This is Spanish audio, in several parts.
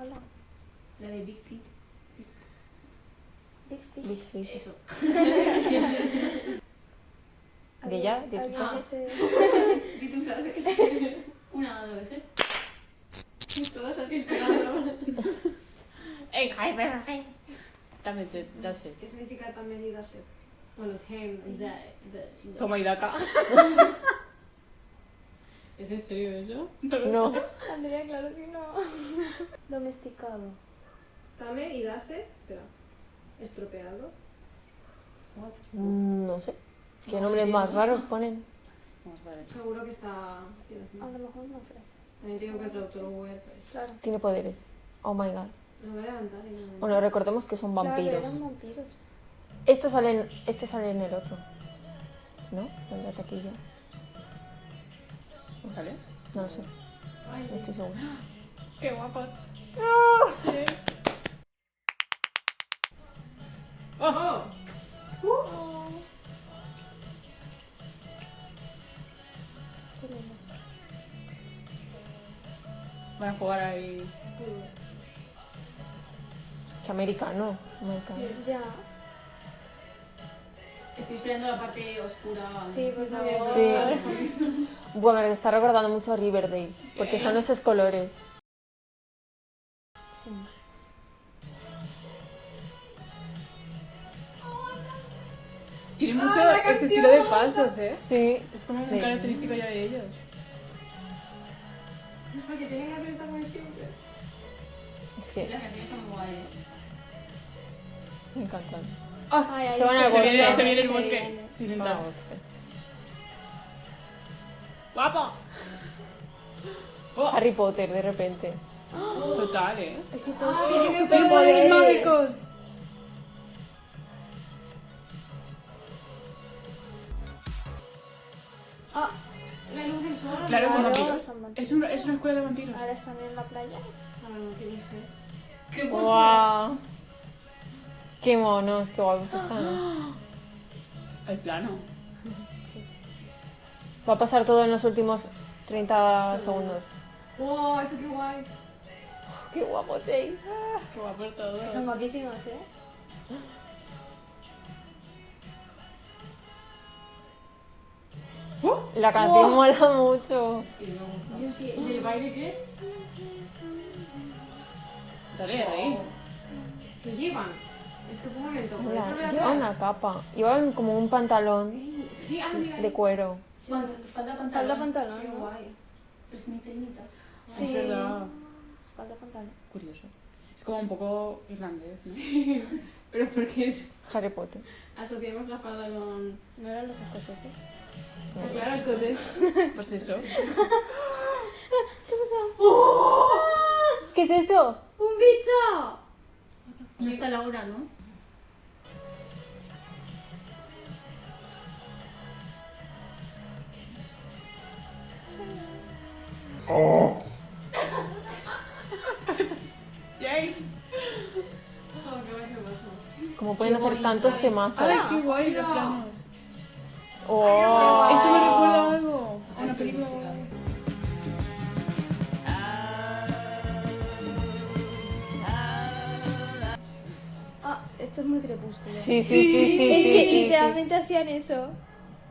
Hola. La de Big Feet. Big Fish. Big Fish. Eso. ¿De ya? ¿De tu ¿Alguien frase? ese- Di tu frase. Una, dos veces. Y todas así esperando. También da sed. ¿Qué significa también y da sed? Bueno, time, Toma y daca. ¿Es en serio eso? No. Andrea, claro que no. Domesticado. Tame y da sed, espera, estropeado. No sé. ¿Qué nombres más raros ponen? Seguro que está... A lo mejor una frase. También digo que el traductor Google, pues... Claro. Tiene poderes. Oh my god. Lo voy a levantar y no... Bueno, recordemos que son vampiros. Claro, eran vampiros. Este sale en el otro. ¿No? El de taquilla. ¿Sale? No lo sé. No estoy segura. ¡Qué guapo! ¡Oh! Qué lindo. Van a jugar ahí. Que americano. Ya. Estoy esperando la parte oscura. Sí, por favor. Sí. Bueno, me está recordando mucho a Riverdale. Porque son esos colores. Sí. Tiene mucho ese estilo de pasos, ¿eh? Sí. Es como un Sí. característico ya de ellos. Porque tienen que hacer esta muy siempre. Es Sí, que la canción está muy guay. me encantan. Ay, ahí Se van al bosque. Se viene el se bosque. viene. Sí, Vamos. lenta. ¡Guapo! Harry Potter, de repente. Total, ¿eh? Es que todos tienen ¡Superpoderes superpoderes. mágicos! ¡Ah! La luz del sol. Claro, son Claro, vampiros. son vampiros. Es una escuela de vampiros. Ahora están en la playa. Ahora no tiene sed. ¡Qué guapo! ¡Guau! ¡Qué monos! ¡Qué guapos están! El plano. Va a pasar todo en los últimos 30 segundos. ¡Wow! Eso qué guay. ¡Qué guapo, Jay! Qué guapo todo. Son guapísimos, ¿eh? La canción mola mucho. Yo sí. ¿Y el baile qué? Dale, rey. ¿Qué llevan? Es que un momento, ¿puedes Mira, volver atrás? lleva una capa. Llevan como un pantalón Sí, ah, mira. de cuero. Falta pantalón. Falta pantalón, Qué ¿no? guay. Pues mitad y mitad. Sí. Es verdad. Falta pantalón. Curioso. Es como un poco irlandés, ¿no? Sí. Pero porque es... Harry Potter. asociamos la falda con... ¿No eran los escoceses? Pues claro, escotes. Pues eso. ¿Qué es eso? ¡Un bicho! No está Laura, ¿no? Jay. Oh, qué guay, qué guay. Como pueden hacer tantos temazos. ¡Ay, qué guay los planos! ¡Oh! Eso me recuerda a algo. A una película. Ah, esto es muy crepúsculo. Sí, sí, sí, sí. Es sí, que sí, literalmente hacían eso.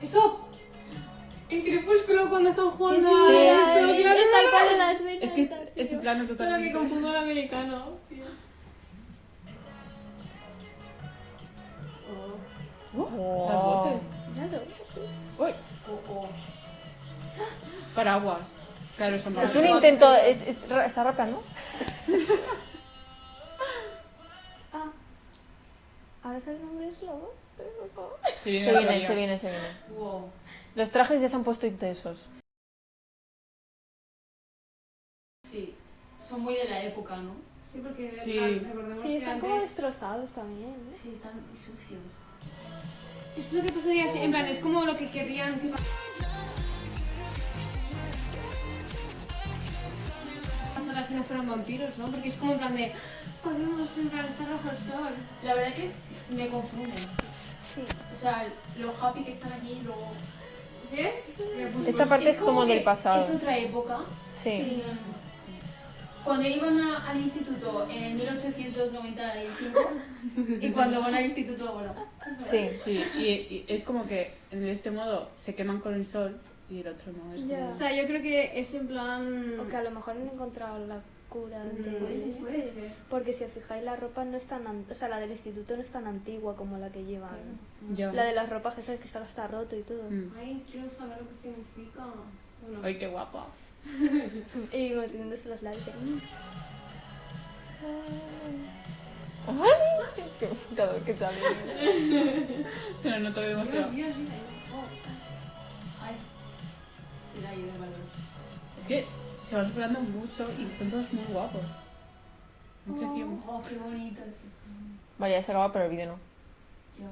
¡Eso! En Crepúsculo cuando están Que jugando sí, a era esto, claro. es tal cual en la escena. Es que es esa, ese tío. plano Solo que totalmente. confundo al americano, tío. Las Oh. voces. Claro. ¡Uy! Paraguas. Claro, son Es paraguas. un intento. ¿Está rapeando? Ah. ¿Ahora es el nombre es lobo? Se viene Se la viene, playa. se viene, se viene. Wow. Los trajes ya se han puesto intensos. Sí. Son muy de la época, ¿no? Sí, porque Sí. recordemos Sí, que están como antes... destrozados también. ¿eh? Sí, están sucios. Es lo que pasaría así, en plan, es como lo que querrían que pasara si no fueran vampiros, ¿no? Porque es como en plan de... Podemos en plan estar bajo el sol. La verdad que me confunden. Sí. O sea, lo happy que están allí, luego... ¿Ves? Esta parte es como que del pasado. Es otra época. Sí. Cuando iban al instituto en el 1895 y cuando van al instituto ahora. Sí. Sí, y es como que de este modo se queman con el sol y el otro no. Es como... Ya. O sea, yo creo que es en plan... O que a lo mejor han encontrado la cura de Puede ser. Porque si os fijáis, la ropa no es tan... O sea, la del instituto no es tan antigua como la que llevan. Ya. La de las ropas que sabes que está hasta roto y todo. Ay, quiero saber lo que significa. Bueno, Ay, qué guapa. Y metiéndose los labios. Cada vez que sale. Se nos nota demasiado. Dios, mira. Ay. Se le ha ido el valor. Es que se van superando mucho y son todos muy guapos. Han crecido mucho. Oh, qué bonito. Sí. Vale, ya se acaba, pero el vídeo no. Ya.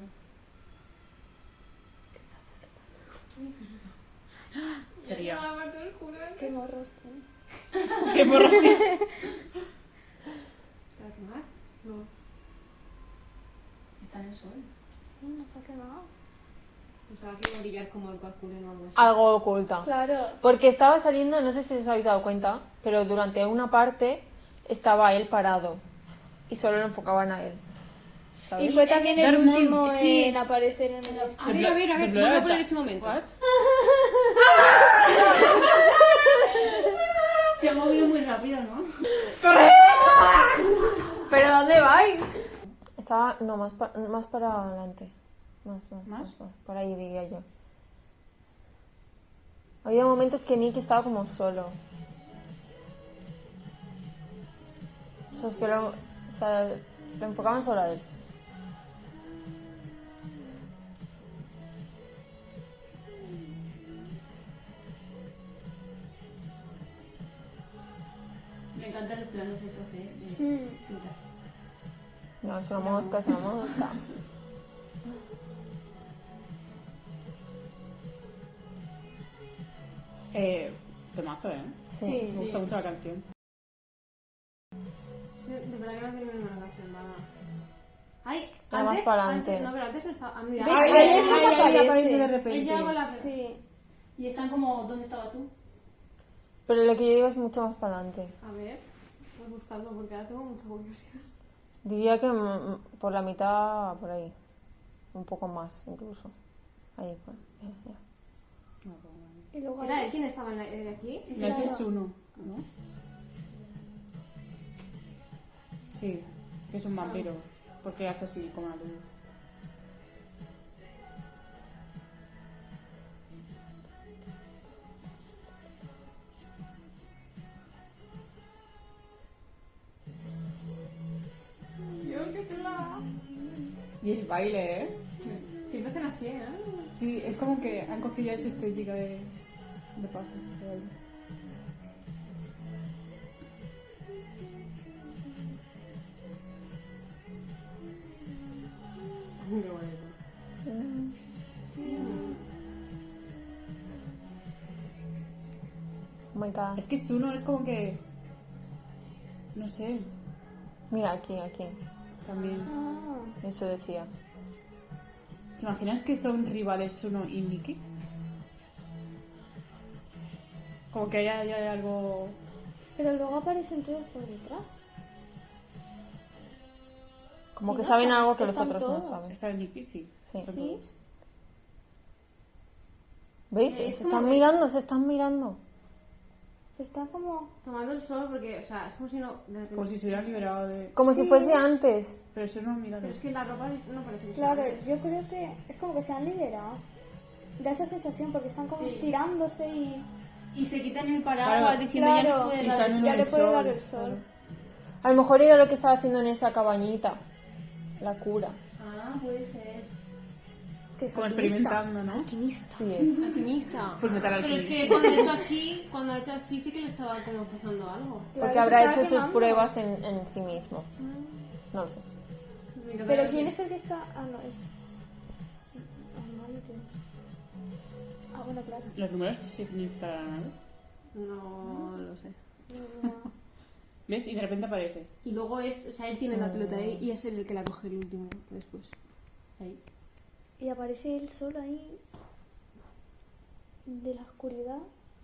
Sería. Qué morros tiene. ¿Qué porros tiene? ¿te va a quemar? No. Está en el sol. Sí, no se ha quemado. Pensaba que iba a brillar como el calculen o algo así. Algo oculta. Claro. Porque estaba saliendo, no sé si os habéis dado cuenta, pero durante una parte estaba él parado y solo lo enfocaban a él. Y ¿Sabes? fue también el Darmon, último sí. en aparecer en el... A ver, vuelve a poner ese momento. What? Se ha movido muy rápido, ¿no? ¿Pero dónde vais? Estaba, no, más para adelante. Más. Por ahí diría yo. Había momentos que Nick estaba como solo. O sea, es que lo enfocaban solo a él. Me encantan los planos esos, ¿eh? No, es una mosca, es una mosca. Temazo, ¿eh? Sí. Me gusta mucho la canción. De verdad que no tiene ninguna canción, nada. Ay, Va más para adelante. No, pero antes no estaba... Ah, mira. Ay, ay, ay, aparece de Él repente. ya con la... Sí. Y están como, ¿dónde estabas tú? Pero lo que yo digo es mucho más para adelante. A ver, voy buscando porque ahora tengo mucha curiosidad. Diría que por la mitad, por ahí. Un poco más, incluso. Ahí, ya. Y luego ¿Era él quién estaba aquí? No, ese es uno, ¿no? Sí, que es un vampiro. Porque hace así como la luz. Y el baile, ¿eh? Siempre hacen así, ¿eh? Sí, es como que han cogido ya esa estética de paso, de baile. Qué bonito. Oh my god. Es que Suno es como que... No sé, Mira, aquí. también. Eso decía. ¿Te imaginas que son rivales Suno y Nikki? Como que hay algo... Pero luego aparecen todos por detrás. Como Sí, que no, saben están- algo que los están otros no todos. saben. ¿Está en Nikki? Sí. Sí. Son Sí. todos. ¿Veis? Es Se como están que- mirando, se están mirando. Está como... Tomando el sol porque, o sea, es como si no... de repente- Como si se hubieran liberado de... Como si fuese antes. Pero eso no mira. Pero es que la ropa no parece que Claro, sea. yo creo que es como que se han liberado. Da esa sensación porque están como Sí. estirándose y... Y se quitan el paraguas Claro. diciendo ya Claro. no se puede Y dar están el en ya el le puede sol. dar el sol. claro. A lo mejor era lo que estaba haciendo en esa cabañita. La cura. Ah, puede ser. Que es Como alquimista. experimentando, ¿no? Sí es. Alquimista. Pues metal Pero es alquimista. que cuando ha hecho así sí que le estaba como pasando algo. Claro, Porque se habrá estaba hecho sus quemando. pruebas en sí mismo. No lo sé. Pero ¿quién es el que está...? Ah, no, es... Amante. Ah, bueno, claro. ¿Los números significarán algo? No lo sé. ¿Ves? Y de repente aparece. Y luego es, o sea, él tiene la pelota ahí y es él el que la coge el último después. Ahí. Y aparece él solo ahí... De la oscuridad.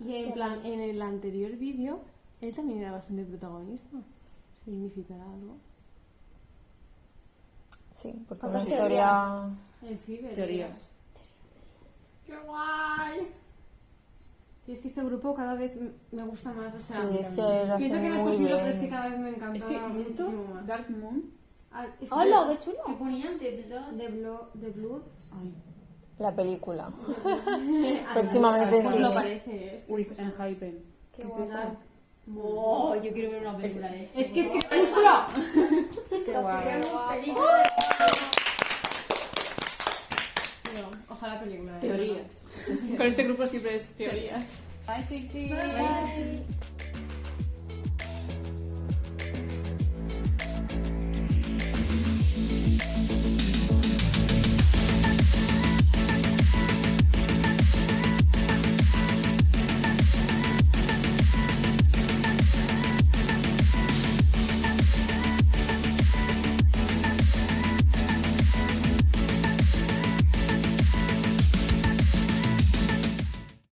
Y en plan, en el anterior vídeo Él también era bastante protagonista. ¿Significará algo? Sí, porque ¿Cuántas una historia... En Fever. Teorías. ¡Qué guay! Y es que este grupo cada vez me gusta más. O sea, Sí, es que lo pienso hacen que no es muy posible, pero es bien. que cada vez me encanta Es que, ¿y esto? muchísimo más. Dark Moon. Ah, es que ¡Hola, qué ¿Qué chulo! ponían de Blood? The Blood. Ay. La película. Ah, Próximamente Pues en lo cines. parece, ¿eh? With Enhypen. Qué ¿Qué es guapo. esto? Oh, yo quiero ver una película de eso. Es que Crepúsculo. Qué guay. Película de... Ojalá película. Teorías. Con este grupo siempre es teorías. Bye, 60. Bye.